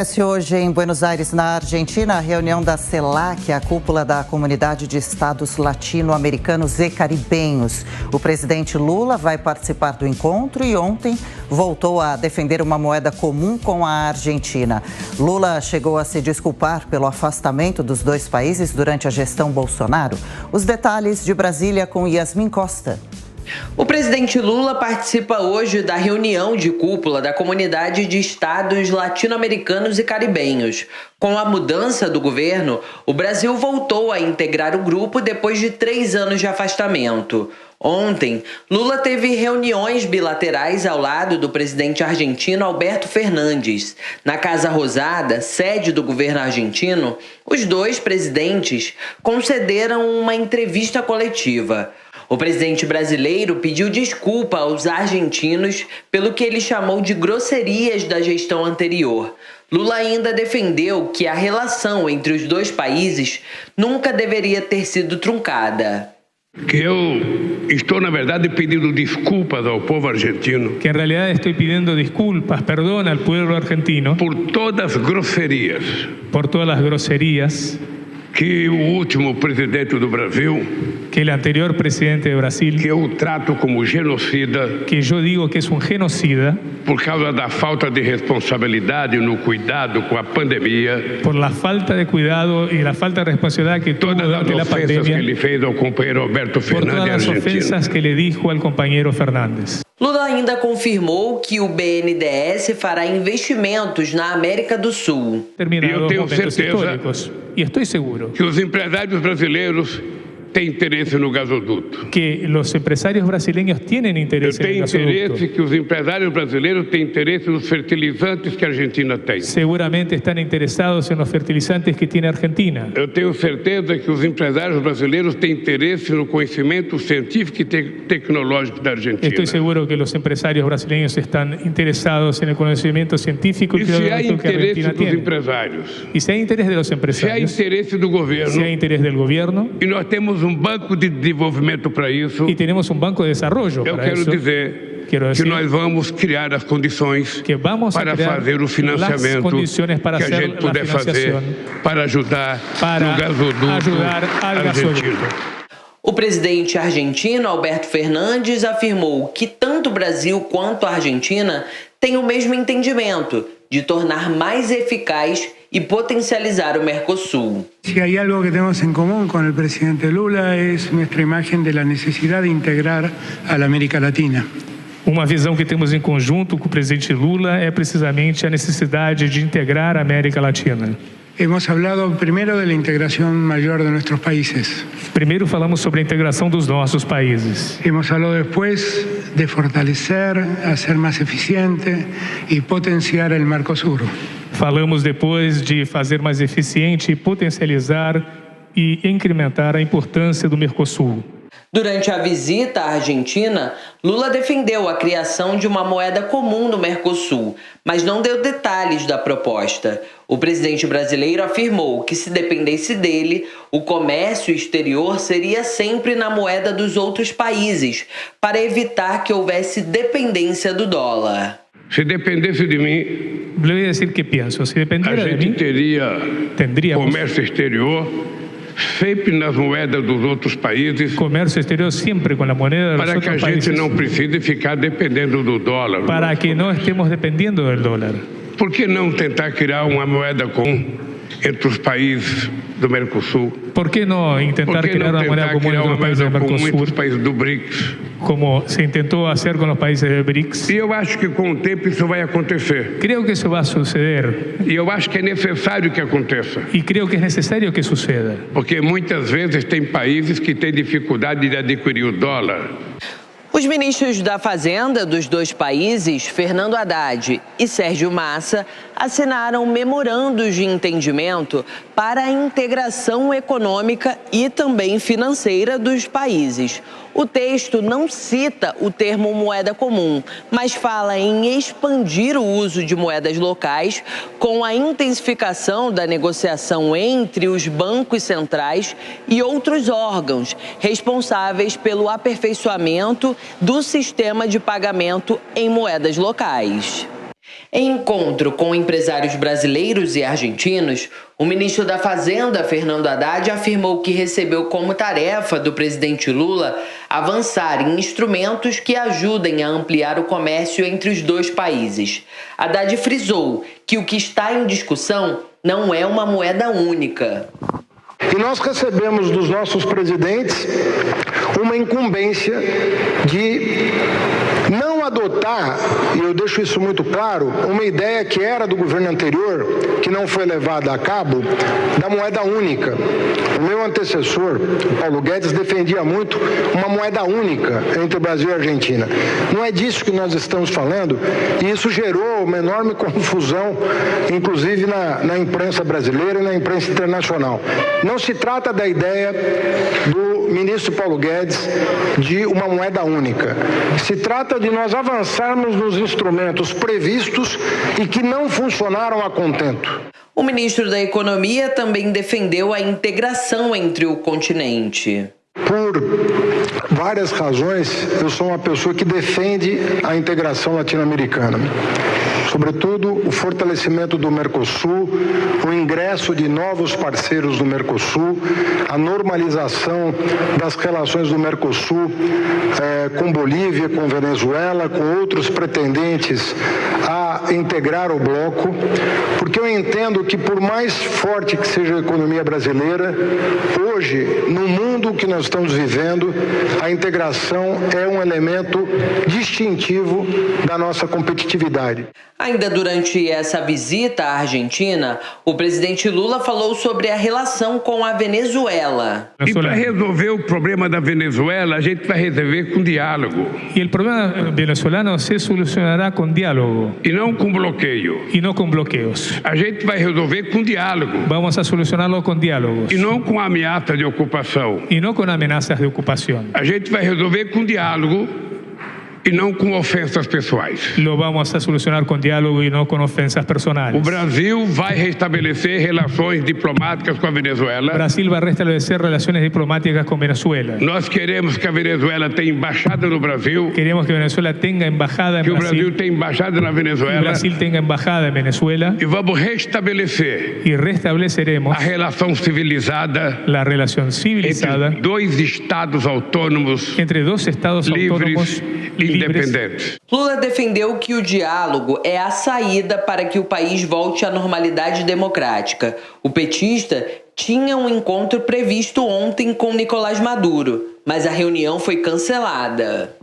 Acontece hoje em Buenos Aires, na Argentina, a reunião da CELAC, a cúpula da Comunidade de Estados Latino-Americanos e Caribenhos. O presidente Lula vai participar do encontro e ontem voltou a defender uma moeda comum com a Argentina. Lula chegou a se desculpar pelo afastamento dos dois países durante a gestão Bolsonaro. Os detalhes de Brasília com Yasmin Costa. O presidente Lula participa hoje da reunião de cúpula da Comunidade de Estados Latino-Americanos e Caribenhos. Com a mudança do governo, o Brasil voltou a integrar o grupo depois de 3 anos de afastamento. Ontem, Lula teve reuniões bilaterais ao lado do presidente argentino Alberto Fernandes. Na Casa Rosada, sede do governo argentino, os dois presidentes concederam uma entrevista coletiva. O presidente brasileiro pediu desculpa aos argentinos pelo que ele chamou de grosserias da gestão anterior. Lula ainda defendeu que a relação entre os dois países nunca deveria ter sido truncada. Que eu estou, na verdade, pedindo desculpas ao povo argentino. Que en realidad estoy pidiendo disculpas, perdón al pueblo argentino. Por todas as grosserias. Por todas las groserías. Que o último presidente do Brasil, que el anterior presidente de Brasil, que eu trato como genocida, que yo digo que es un genocida, por causa da falta de responsabilidade no cuidado com a pandemia, por la falta de cuidado y la falta de responsabilidad que tuvo durante la pandemia, que ele fez ao companheiro Alberto Fernandes, por todas las ofensas que le dijo al compañero Fernández. Lula ainda confirmou que o BNDES fará investimentos na América do Sul. Eu tenho certeza e estou seguro que os empresários brasileiros têm interesse no gasoduto. Que os empresários brasileiros têm interesse no gasoduto. Eu tenho interesse que os empresários brasileiros têm interesse nos fertilizantes que a Argentina tem. Seguramente estão interessados nos fertilizantes que tem a Argentina. Eu tenho certeza que os empresários brasileiros têm interesse no conhecimento científico e tecnológico da Argentina. Estou seguro que os empresários brasileiros estão interessados no conhecimento científico e tecnológico que a Argentina tem. E se há interesse dos empresários. Se há interesse do governo. Se há interesse do governo. E nós temos banco de desenvolvimento para isso. E temos banco de desenvolvimento para isso. Eu quero dizer que nós vamos criar as condições para fazer o financiamento que a gente puder fazer para ajudar no gasoduto argentino. O presidente argentino Alberto Fernandes afirmou que tanto o Brasil quanto a Argentina têm o mesmo entendimento de tornar mais eficaz y potencializar o Mercosur. Si hay algo que tenemos en común con el presidente Lula es nuestra imagen de la necesidad de integrar a la América Latina. Uma visão que temos em conjunto com o presidente Lula é precisamente a necessidade de integrar a América Latina. Hemos hablado primero de la integración mayor de nuestros países. Primeiro falamos sobre a integração dos nossos países. Hemos hablado después de fortalecer, hacer más eficiente y potenciar el Mercosur. Falamos depois de fazer mais eficiente, potencializar e incrementar a importância do Mercosul. Durante a visita à Argentina, Lula defendeu a criação de uma moeda comum no Mercosul, mas não deu detalhes da proposta. O presidente brasileiro afirmou que, se dependesse dele, o comércio exterior seria sempre na moeda dos outros países, para evitar que houvesse dependência do dólar. Se dependesse de mim, le voy a decir que pienso. Si dependiera de mí, tendríamos comércio exterior sempre nas moedas dos outros países. Comércio exterior sempre com a moeda dos outros países. Para que a gente não precise ficar dependendo do dólar. Para que não estemos dependiendo do dólar. Por que não tentar criar uma moeda comum entre os países do Mercosul? Por que não tentar criar uma moeda comum entre os países do Mercosul? Entre os países do BRICS. Como se tentou fazer com os países do BRICS. E eu acho que com o tempo isso vai acontecer. Creio que isso vai suceder. E eu acho que é necessário que aconteça. E creio que é necessário que suceda. Porque muitas vezes tem países que têm dificuldade de adquirir o dólar. Os ministros da Fazenda dos dois países, Fernando Haddad e Sérgio Massa, assinaram memorandos de entendimento para a integração econômica e também financeira dos países. O texto não cita o termo moeda comum, mas fala em expandir o uso de moedas locais com a intensificação da negociação entre os bancos centrais e outros órgãos responsáveis pelo aperfeiçoamento do sistema de pagamento em moedas locais. Em encontro com empresários brasileiros e argentinos, o ministro da Fazenda, Fernando Haddad, afirmou que recebeu como tarefa do presidente Lula avançar em instrumentos que ajudem a ampliar o comércio entre os dois países. Haddad frisou que o que está em discussão não é uma moeda única. E nós recebemos dos nossos presidentes uma incumbência de não adotar, e eu deixo isso muito claro, uma ideia que era do governo anterior, que não foi levada a cabo, da moeda única. O meu antecessor, o Paulo Guedes, defendia muito uma moeda única entre o Brasil e a Argentina. Não é disso que nós estamos falando, e isso gerou uma enorme confusão, inclusive na imprensa brasileira e na imprensa internacional. Não se trata da ideia do ministro Paulo Guedes de uma moeda única. Se trata de nós avançarmos nos instrumentos previstos e que não funcionaram a contento. O ministro da Economia também defendeu a integração entre o continente. Por várias razões, eu sou uma pessoa que defende a integração latino-americana. Sobretudo, o fortalecimento do Mercosul, o ingresso de novos parceiros do Mercosul, a normalização das relações do Mercosul com Bolívia, com Venezuela, com outros pretendentes a integrar o bloco, porque eu entendo que, por mais forte que seja a economia brasileira, hoje, no mundo que nós estamos vivendo, a integração é um elemento distintivo da nossa competitividade. Ainda durante essa visita à Argentina, o presidente Lula falou sobre a relação com a Venezuela. E para resolver o problema da Venezuela, a gente vai resolver com diálogo. E o problema venezuelano se solucionará com diálogo. E não com bloqueio. E não com bloqueios. A gente vai resolver com diálogo. Vamos a solucionarlo com diálogos. E não com ameaça de ocupação. E não com ameaças de ocupação. A gente vai resolver com diálogo e não com ofensas pessoais. Lo vamos a solucionar com diálogo e não com ofensas personais. O Brasil vai restabelecer relações diplomáticas com a Venezuela. O Brasil vai restabelecer relações diplomáticas com Venezuela. Nós queremos que a Venezuela tenha embaixada no Brasil. Queremos que Venezuela tenha embajada em Brasil. Que o Brasil tenha embaixada na Venezuela. Que o Brasil tenha embajada em Venezuela. E vamos restabelecer. E restabeleceremos a relação civilizada. A relação civilizada entre dois estados autônomos. Entre dois estados autônomos independentes. Lula defendeu que o diálogo é a saída para que o país volte à normalidade democrática. O petista tinha um encontro previsto ontem com Nicolás Maduro, mas a reunião foi cancelada.